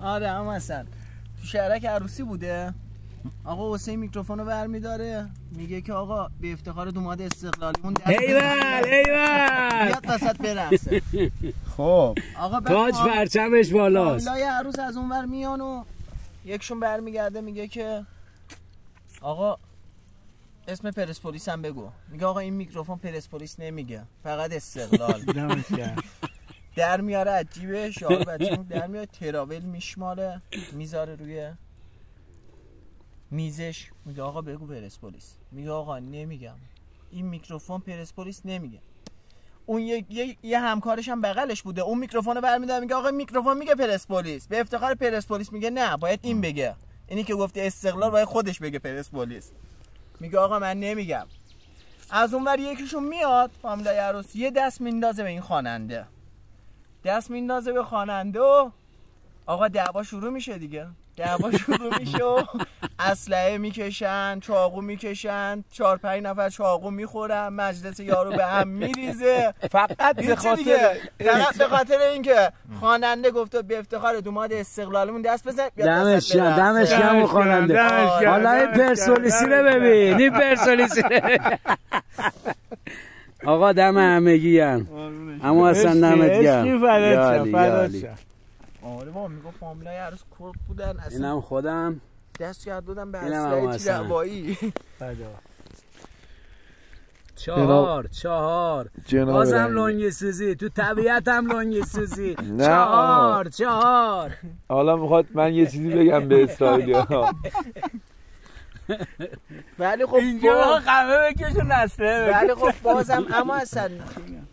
آره هم اصلا تو شهرک عروسی بوده، آقا حسین میکروفونو برمیداره میگه که آقا به افتخار دوماد استقلالیمون ایول بیاد وسط برقصه. خب آقا تاج پرچمش بالاست. لای عروس از اونور میان و یکشون برمیگرده میگه که آقا اسم پرسپولیس هم بگو. میگه آقا این میکروفون پرسپولیس نمیگه، فقط استقلال. در میاره از جیبش، آقا بچه‌مون در میاره تراول میشماره میذاره روی میزش. میگه آقا بگو پرسپولیس. میگه آقا نمیگم، این میکروفون پرسپولیس نمیگه. اون یه همکارش هم بغلش بوده، اون میکروفونو برمی‌داره میگه آقا میکروفون میگه پرسپولیس، به افتخار پرسپولیس. میگه نه باید این بگه، اینی که گفته استقلال باید خودش بگه پرسپولیس. میگه آقا من نمیگم. از اونور یکیشون میاد فامیلای عروس یه دست میندازه به این خواننده، دست میندازه به خواننده و آقا دعوا شروع میشه دیگه. دعوا شروع میشه و اسلحه میکشن، چاقو میکشن، 4-5 نفر چاقو میخورن، مجلس یارو به هم میریزه. فقط به خاطر اینکه خواننده گفته به افتخار دوماد استقلالمون دست بزن. دمش گرم خواننده. حالا این پرسپولیسی رو ببین، این پرسپولیسی آقا دم همگی گرم. اما اصلا دمت گرم. آره بابا میگه فامیلای عروس کرد بودن اصلا. اینم خودم دست کرد دادم به اسلحه تیره‌بایی. چهار بازم لنگ سوزی تو طبیعت هم لنگ سوزی. چهار حالا میخواد من یه چیزی بگم به اسرائیلیا. ولی خب اینجا خمه بکشون نسله. ولی خب بازم اما اصلا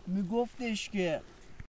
میگفتش که